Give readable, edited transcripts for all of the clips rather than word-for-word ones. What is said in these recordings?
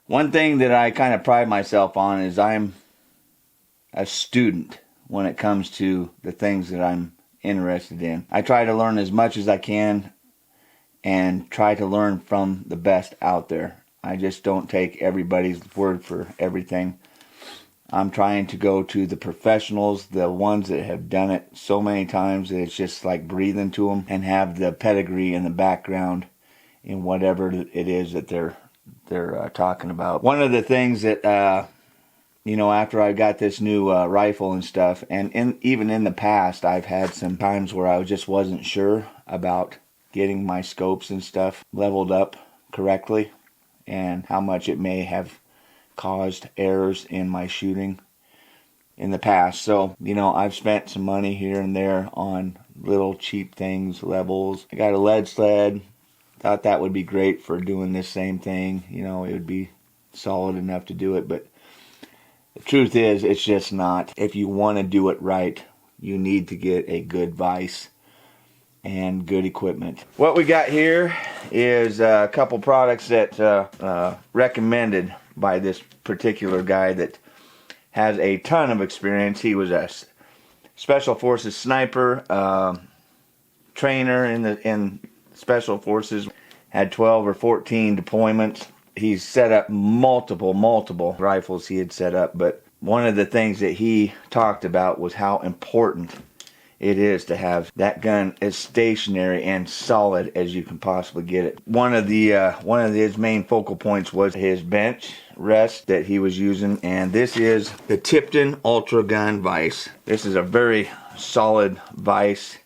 One thing that I kind of pride myself on is I'm a student when it comes to the things that I'm interested in. I try to learn as much as I can and try to learn from the best out there. I just don't take everybody's word for everything. I'm trying to go to the professionals, the ones that have done it so many times that it's just like breathing to them, and have the pedigree and the background in whatever it is that they're talking about. One of the things that after I got this new rifle and stuff, and even in the past, I've had some times where I just wasn't sure about getting my scopes and stuff leveled up correctly, and how much it may have caused errors in my shooting in the past. So, I've spent some money here and there on little cheap things, levels. I got a lead sled. Thought that would be great for doing this same thing. It would be solid enough to do it, but the truth is, it's just not. If you want to do it right, you need to get a good vise and good equipment. What we got here is a couple products that recommended by this particular guy that has a ton of experience. He was a Special Forces sniper, trainer in Special Forces, had 12 or 14 deployments. He's set up multiple rifles he had set up, but one of the things that he talked about was how important it is to have that gun as stationary and solid as you can possibly get it. One of his main focal points was his bench rest that he was using, and this is the Tipton Ultra Gun Vise. This is a very solid vise.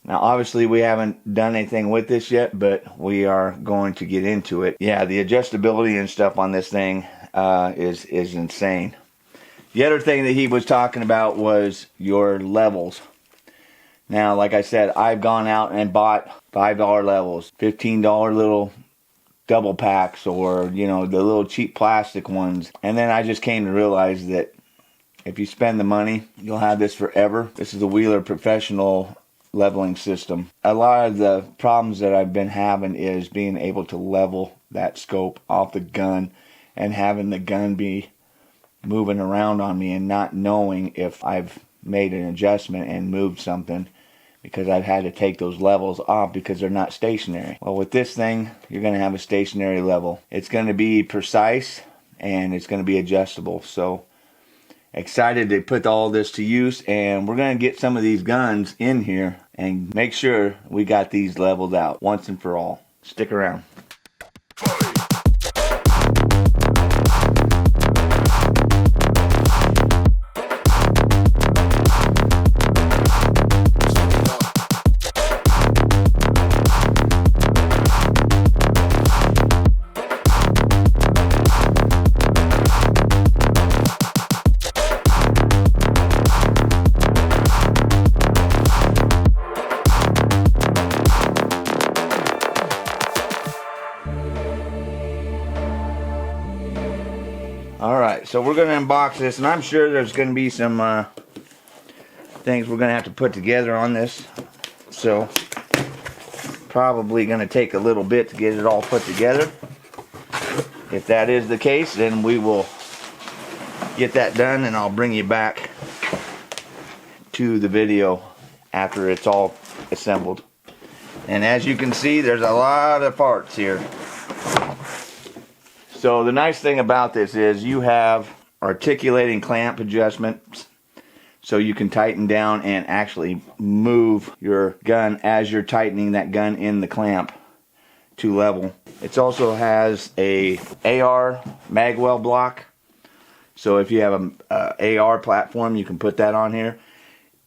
Now, obviously, we haven't done anything with this yet, but we are going to get into it. Yeah, the adjustability and stuff on this thing is insane. The other thing that he was talking about was your levels. Now, like I said, I've gone out and bought $5 levels, $15 little double packs, or, the little cheap plastic ones. And then I just came to realize that if you spend the money, you'll have this forever. This is the Wheeler Professional leveling system. A lot of the problems that I've been having is being able to level that scope off the gun and having the gun be moving around on me and not knowing if I've made an adjustment and moved something, because I've had to take those levels off because they're not stationary. Well, with this thing, you're going to have a stationary level. It's going to be precise and it's going to be adjustable. So excited to put all this to use, and we're going to get some of these guns in here and make sure we got these leveled out once and for all. Stick around. Alright, so we're going to unbox this, and I'm sure there's going to be some things we're going to have to put together on this. So, probably going to take a little bit to get it all put together. If that is the case, then we will get that done, and I'll bring you back to the video after it's all assembled. And as you can see, there's a lot of parts here. So the nice thing about this is you have articulating clamp adjustments, so you can tighten down and actually move your gun as you're tightening that gun in the clamp to level. It also has a AR magwell block, so if you have a AR platform, you can put that on here.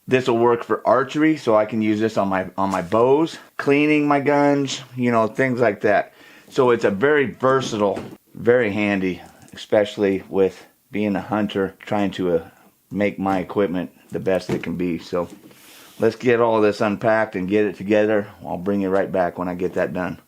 This will work for archery, so I can use this on my bows, cleaning my guns, things like that. So it's a very versatile, very handy, especially with being a hunter, trying to make my equipment the best it can be. So let's get all this unpacked and get it together. I'll bring you right back when I get that done.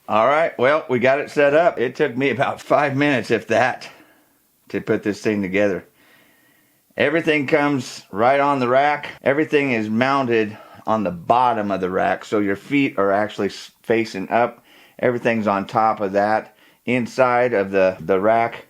Alright, well, we got it set up. It took me about 5 minutes, if that, to put this thing together. Everything comes right on the rack. Everything is mounted on the bottom of the rack, so your feet are actually facing up. Everything's on top of that, inside of the rack.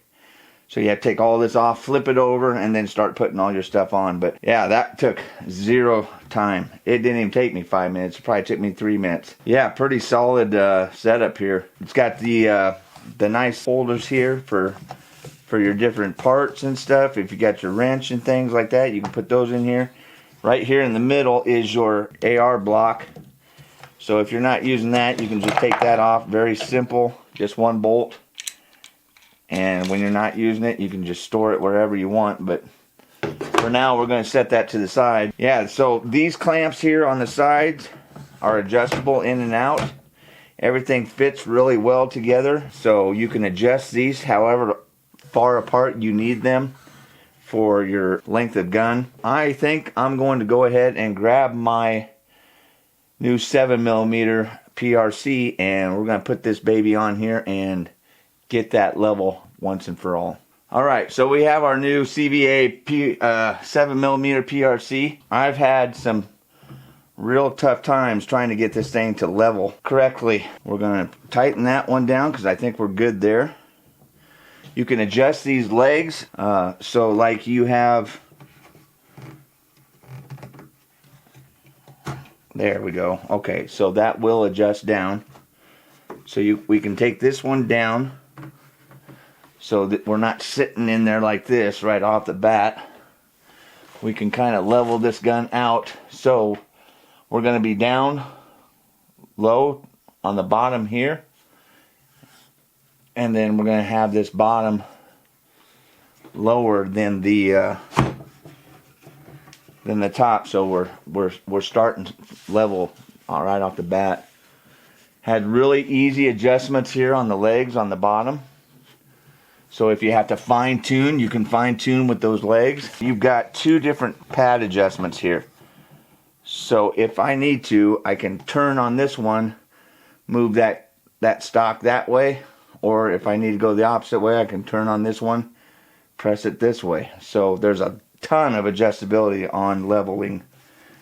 So you have to take all this off, flip it over, and then start putting all your stuff on. But yeah, that took 0 time. It didn't even take me 5 minutes. It probably took me 3 minutes. Yeah, pretty solid setup here. It's got the nice holders here for your different parts and stuff. If you got your wrench and things like that, you can put those in here. Right here in the middle is your AR block. So if you're not using that, you can just take that off. Very simple, just one bolt. And when you're not using it, you can just store it wherever you want. But for now, we're going to set that to the side. Yeah, so these clamps here on the sides are adjustable in and out. Everything fits really well together. So you can adjust these however far apart you need them for your length of gun. I think I'm going to go ahead and grab my new 7mm PRC, and we're going to put this baby on here and get that level once and for all. Alright, so we have our new CVA 7mm PRC. I've had some real tough times trying to get this thing to level correctly. We're going to tighten that one down because I think we're good there. You can adjust these legs, so like you have, there we go. Okay, so that will adjust down. So we can take this one down so that we're not sitting in there like this right off the bat. We can kind of level this gun out. So we're going to be down low on the bottom here. And then we're going to have this bottom lower than the top, so we're starting level right off the bat. Had really easy adjustments here on the legs on the bottom. So if you have to fine tune, you can fine tune with those legs. You've got 2 different pad adjustments here. So if I need to, I can turn on this one, move that stock that way. Or if I need to go the opposite way, I can turn on this one, press it this way. So there's a ton of adjustability on leveling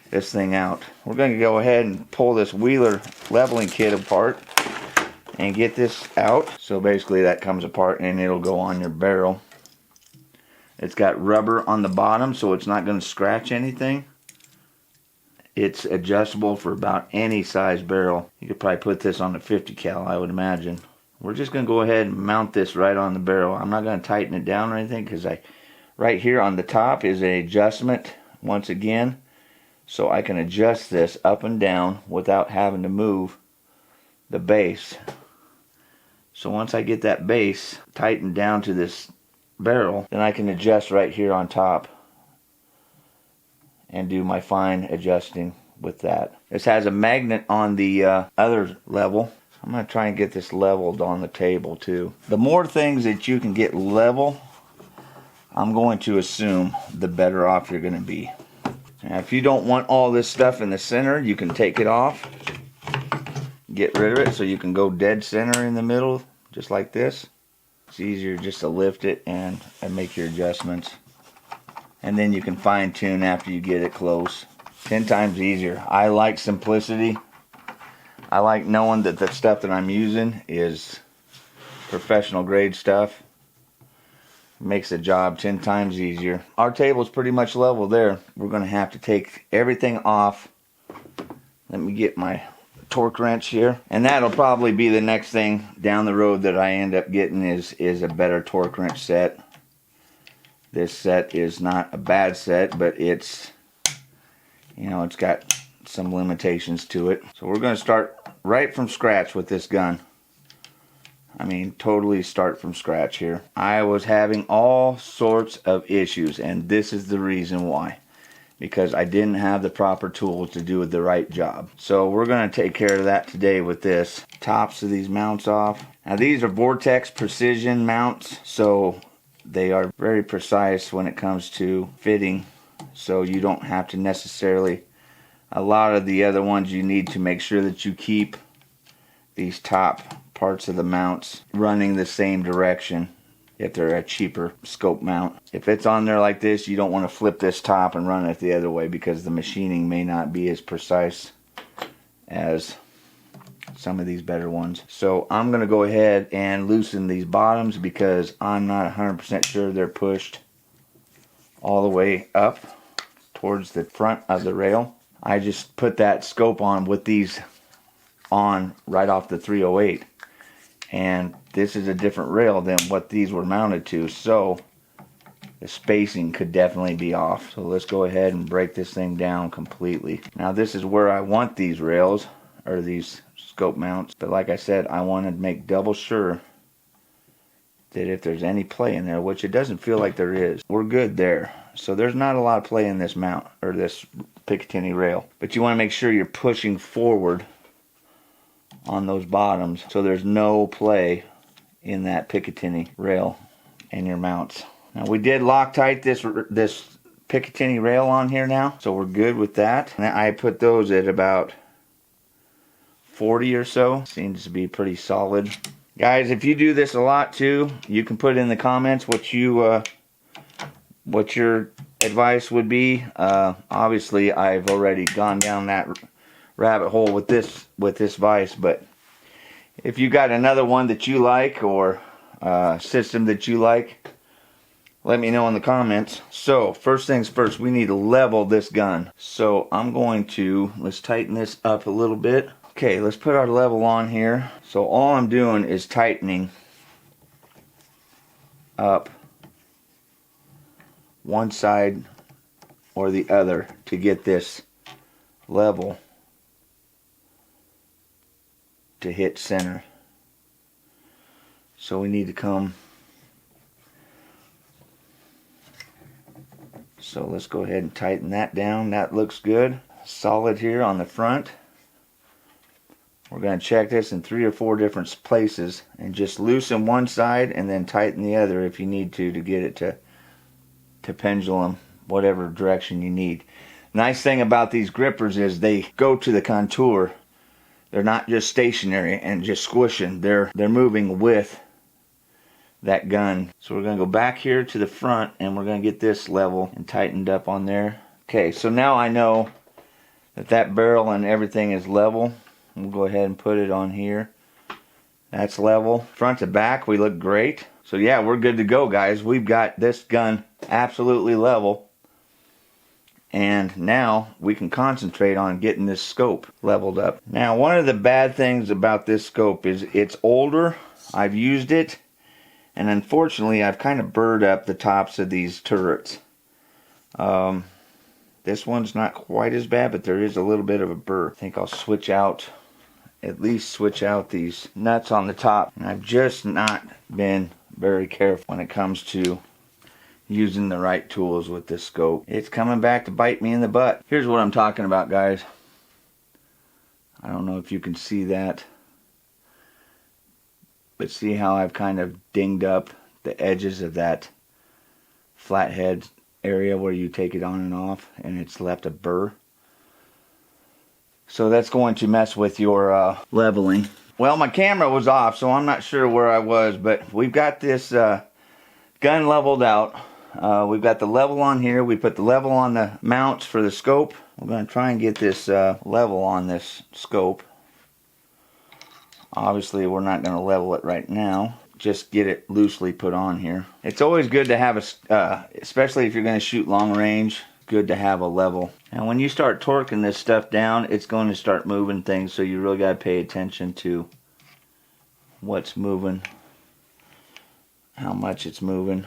this thing out. We're going to go ahead and pull this Wheeler leveling kit apart and get this out. So basically that comes apart and it'll go on your barrel. It's got rubber on the bottom, so it's not going to scratch anything. It's adjustable for about any size barrel. You could probably put this on the 50 cal, I would imagine. We're just going to go ahead and mount this right on the barrel. I'm not going to tighten it down or anything because right here on the top is an adjustment once again. So I can adjust this up and down without having to move the base. So once I get that base tightened down to this barrel, then I can adjust right here on top and do my fine adjusting with that. This has a magnet on the other level. I'm going to try and get this leveled on the table too. The more things that you can get level, I'm going to assume the better off you're going to be. Now, if you don't want all this stuff in the center, you can take it off, get rid of it, so you can go dead center in the middle, just like this. It's easier just to lift it and make your adjustments. And then you can fine tune after you get it close. 10 times easier. I like simplicity. I like knowing that the stuff that I'm using is professional grade stuff. It makes the job 10 times easier. Our table's pretty much level there. We're going to have to take everything off. Let me get my torque wrench here. And that'll probably be the next thing down the road that I end up getting is a better torque wrench set. This set is not a bad set, but it's, you know, it's got some limitations to it. So we're going to start right from scratch with this gun. I mean, totally start from scratch here. I was having all sorts of issues, and this is the reason why. Because I didn't have the proper tools to do the right job. So we're going to take care of that today with this. Tops of these mounts off. Now these are Vortex precision mounts, so they are very precise when it comes to fitting. So you don't have to necessarily, a lot of the other ones you need to make sure that you keep these top parts of the mounts running the same direction if they're a cheaper scope mount. If it's on there like this, you don't want to flip this top and run it the other way because the machining may not be as precise as some of these better ones. So I'm going to go ahead and loosen these bottoms because I'm not 100% sure they're pushed all the way up towards the front of the rail. I just put that scope on with these on right off the 308, and this is a different rail than what these were mounted to, so the spacing could definitely be off. So let's go ahead and break this thing down completely. Now this is where I want these rails, or these scope mounts, but like I said, I want to make double sure that if there's any play in there, which it doesn't feel like there is, we're good there. So there's not a lot of play in this mount, or this Picatinny rail, but you want to make sure you're pushing forward on those bottoms so there's no play in that Picatinny rail and your mounts. Now we did Loctite this Picatinny rail on here now, so we're good with that. And I put those at about 40 or so. Seems to be pretty solid. Guys, if you do this a lot too, you can put in the comments what your advice would be. Obviously I've already gone down that rabbit hole with this vise, but if you got another one that you like, or system that you like, let me know in the comments. So first things first, we need to level this gun. So I'm going to, let's tighten this up a little bit. Okay, let's put our level on here. So all I'm doing is tightening up one side or the other to get this level to hit center. So we need to come, so let's go ahead and tighten that down. That looks good, solid here on the front. We're going to check this in 3 or 4 different places and just loosen one side and then tighten the other if you need to get it to pendulum whatever direction you need. Nice thing about these grippers is they go to the contour. They're not just stationary and just squishing. They're moving with that gun. So we're going to go back here to the front and we're going to get this level and tightened up on there. Okay, so now I know that barrel and everything is level. We'll go ahead and put it on here. That's level. Front to back, we look great. So yeah, we're good to go, guys. We've got this gun absolutely level. And now we can concentrate on getting this scope leveled up. Now, one of the bad things about this scope is it's older. I've used it, and unfortunately I've kind of burred up the tops of these turrets. This one's not quite as bad, but there is a little bit of a burr. I think I'll switch out, at least switch out these nuts on the top. And I've just not been very careful when it comes to using the right tools with this scope. It's coming back to bite me in the butt. Here's what I'm talking about, guys. I don't know if you can see that, but see how I've kind of dinged up the edges of that flathead area where you take it on and off, and it's left a burr. So that's going to mess with your leveling. Well, my camera was off, so I'm not sure where I was, but we've got this gun leveled out. We've got the level on here. We put the level on the mounts for the scope. We're going to try and get this level on this scope. Obviously, we're not going to level it right now. Just get it loosely put on here. It's always good to have especially if you're going to shoot long range, good to have a level. And when you start torquing this stuff down, it's going to start moving things, so you really got to pay attention to what's moving, how much it's moving.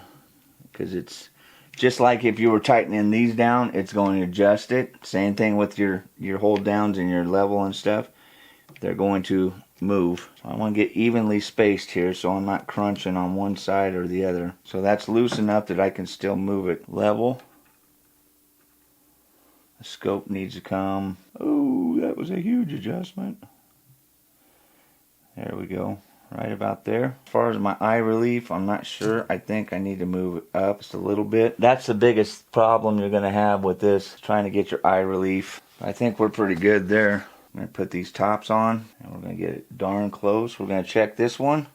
Because it's just like if you were tightening these down, it's going to adjust it. Same thing with your hold downs and your level and stuff. They're going to move. So I want to get evenly spaced here so I'm not crunching on one side or the other. So that's loose enough that I can still move it level. The scope needs to come. Oh, that was a huge adjustment. There we go. Right about there. As far as my eye relief, I'm not sure. I think I need to move it up just a little bit. That's the biggest problem you're going to have with this, trying to get your eye relief. I think we're pretty good there. I'm going to put these tops on, and We're going to get it darn close. We're going to check this one.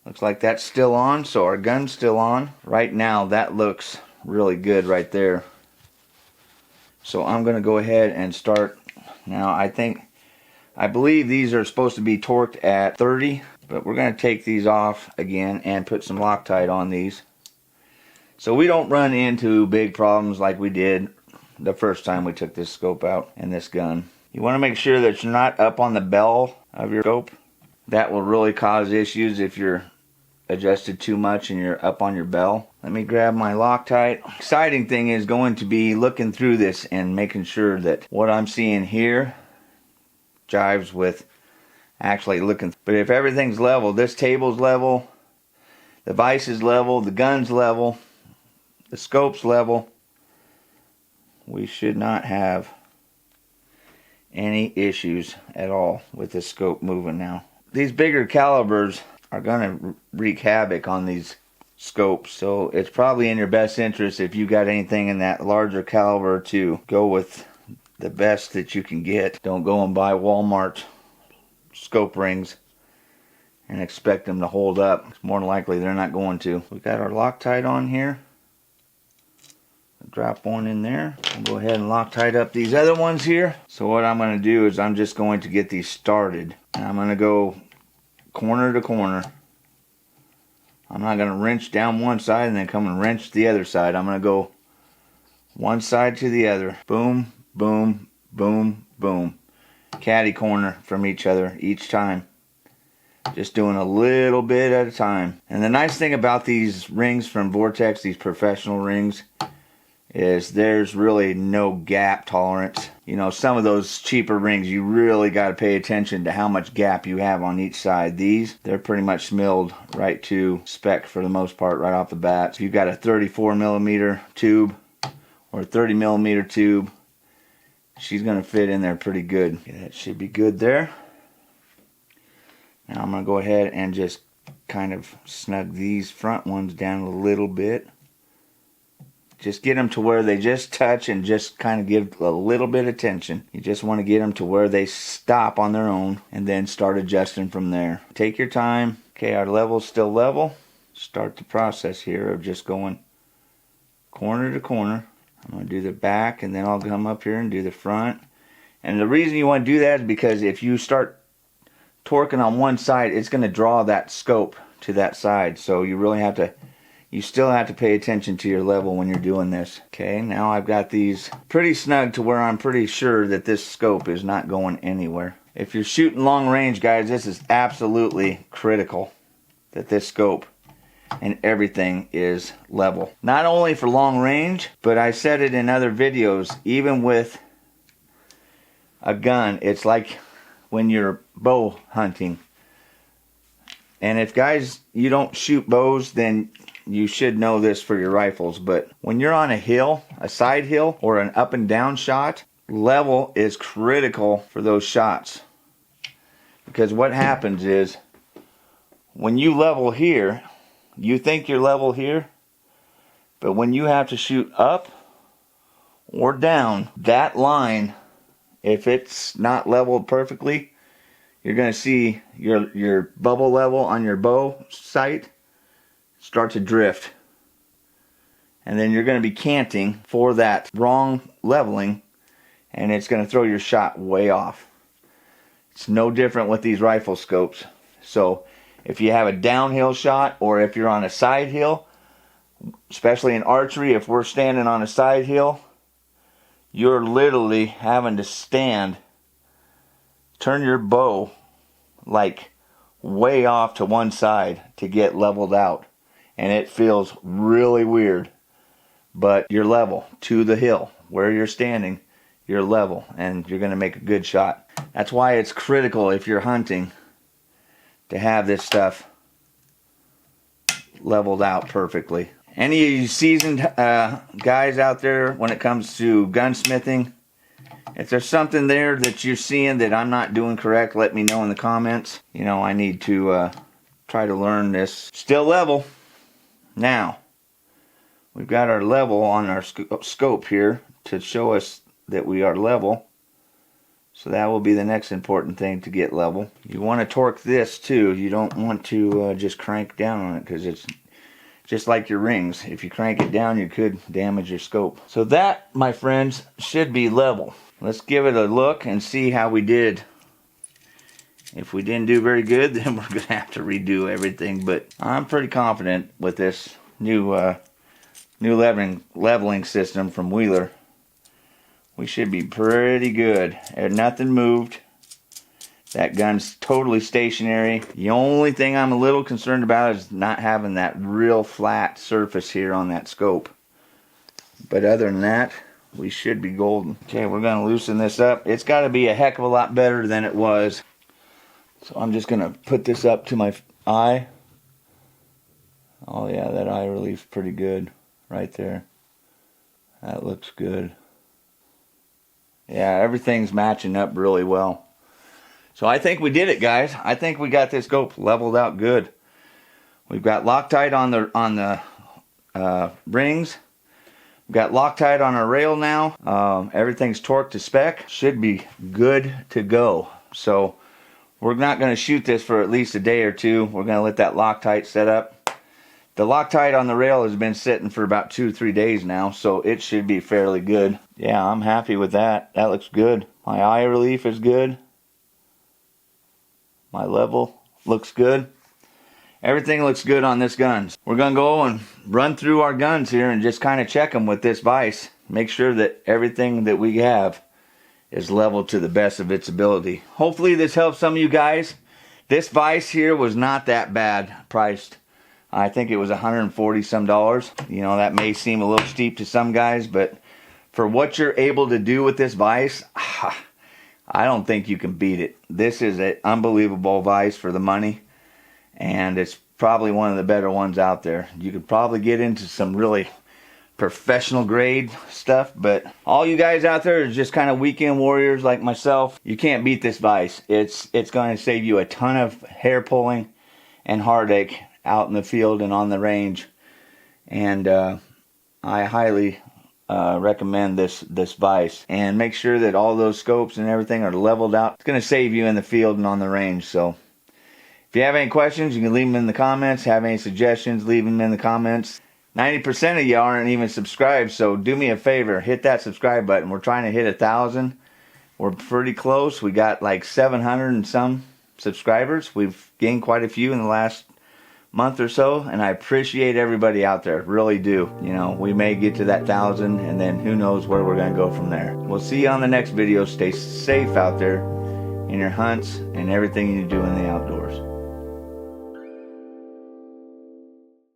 Looks like that's still on, so our gun's still on. Right now, that looks really good right there. So I'm going to go ahead and start. Now, I believe these are supposed to be torqued at 30, but we're going to take these off again and put some Loctite on these, so we don't run into big problems like we did the first time we took this scope out and this gun. You want to make sure that you're not up on the bell of your scope. That will really cause issues if you're adjusted too much and you're up on your bell. Let me grab my Loctite. Exciting thing is going to be looking through this and making sure that what I'm seeing here jives with actually looking. But if everything's level, this table's level, the vise is level, the gun's level, the scope's level, we should not have any issues at all with this scope moving now. These bigger calibers are going to wreak havoc on these scopes, so it's probably in your best interest, if you got anything in that larger caliber, to go with the best that you can get. Don't go and buy Walmart scope rings and expect them to hold up. It's more than likely they're not going to. We got our Loctite on here. Drop one in there. I'll go ahead and Loctite up these other ones here. So what I'm going to do is I'm just going to get these started. And I'm going to go corner to corner. I'm not going to wrench down one side and then come and wrench the other side. I'm going to go one side to the other. Boom, boom, boom, boom. Caddy corner from each other each time. Just doing a little bit at a time. And the nice thing about these rings from Vortex, these professional rings, is there's really no gap tolerance. You know, some of those cheaper rings, you really got to pay attention to how much gap you have on each side. These, they're pretty much milled right to spec for the most part right off the bat. If you've got a 34 millimeter tube or a 30 millimeter tube, she's going to fit in there pretty good. Okay, that should be good there. Now I'm going to go ahead and just kind of snug these front ones down a little bit. Just get them to where they just touch and just kind of give a little bit of tension. You just want to get them to where they stop on their own and then start adjusting from there. Take your time. Okay, our level's still level. Start the process here of just going corner to corner. I'm going to do the back and then I'll come up here and do the front. And the reason you want to do that is because if you start torquing on one side, it's going to draw that scope to that side. So you really have to, you still have to pay attention to your level when you're doing this. Okay, now I've got these pretty snug to where I'm pretty sure that this scope is not going anywhere. If you're shooting long range, guys, this is absolutely critical that this scope and everything is level. Not only for long range, but I said it in other videos, even with a gun, it's like when you're bow hunting. And if, guys, you don't shoot bows, then you should know this for your rifles. But when you're on a hill, a side hill, or an up and down shot, level is critical for those shots. Because what happens is, when you level here, you think you're level here, but when you have to shoot up or down, that line, if it's not leveled perfectly, you're going to see your bubble level on your bow sight start to drift. And then you're going to be canting for that wrong leveling, and it's going to throw your shot way off. It's no different with these rifle scopes. So if you have a downhill shot, or if you're on a side hill, especially in archery, if we're standing on a side hill, you're literally having to stand, turn your bow like way off to one side to get leveled out. And it feels really weird. But you're level to the hill. Where you're standing, you're level. And you're going to make a good shot. That's why it's critical if you're hunting to have this stuff leveled out perfectly. Any of you seasoned guys out there when it comes to gunsmithing, if there's something there that you're seeing that I'm not doing correct, let me know in the comments. You know, I need to try to learn this. Still level. Now, we've got our level on our scope here to show us that we are level. So that will be the next important thing to get level. You want to torque this too. You don't want to just crank down on it, because it's just like your rings. If you crank it down, you could damage your scope. So that, my friends, should be level. Let's give it a look and see how we did. If we didn't do very good, then we're going to have to redo everything. But I'm pretty confident with this new leveling system from Wheeler. We should be pretty good. Nothing moved. That gun's totally stationary. The only thing I'm a little concerned about is not having that real flat surface here on that scope. But other than that, we should be golden. Okay, we're going to loosen this up. It's got to be a heck of a lot better than it was. So I'm just going to put this up to my eye. Oh yeah, that eye relief's pretty good right there. That looks good. Yeah, everything's matching up really well. So I think we did it, guys. I think we got this scope leveled out good. We've got Loctite on the rings. We've got Loctite on our rail now. Everything's torqued to spec. Should be good to go. So we're not going to shoot this for at least a day or two. We're going to let that Loctite set up. The Loctite on the rail has been sitting for about 2 or 3 days now, so it should be fairly good. Yeah, I'm happy with that. That looks good. My eye relief is good. My level looks good. Everything looks good on this gun. We're going to go and run through our guns here and just kind of check them with this vise. Make sure that everything that we have is leveled to the best of its ability. Hopefully this helps some of you guys. This vise here was not that bad priced. I think it was $140 some. You know, that may seem a little steep to some guys, but for what you're able to do with this vise, I don't think you can beat it. This is an unbelievable vise for the money, and it's probably one of the better ones out there. You could probably get into some really professional grade stuff, but all you guys out there are just kind of weekend warriors like myself. You can't beat this vise. It's going to save you a ton of hair pulling and heartache out in the field and on the range, and I highly recommend this vise. And make sure that all those scopes and everything are leveled out. It's going to save you in the field and on the range. So if you have any questions, you can leave them in the comments. Have any suggestions, leave them in the comments. 90% of you aren't even subscribed, so do me a favor, hit that subscribe button. We're trying to hit 1,000. We're pretty close. We got like 700 and some subscribers. We've gained quite a few in the last month or so, and I appreciate everybody out there, really do. You know, we may get to that 1,000, and then who knows where we're going to go from there. We'll see you on the next video. Stay safe out there in your hunts and everything you do in the outdoors.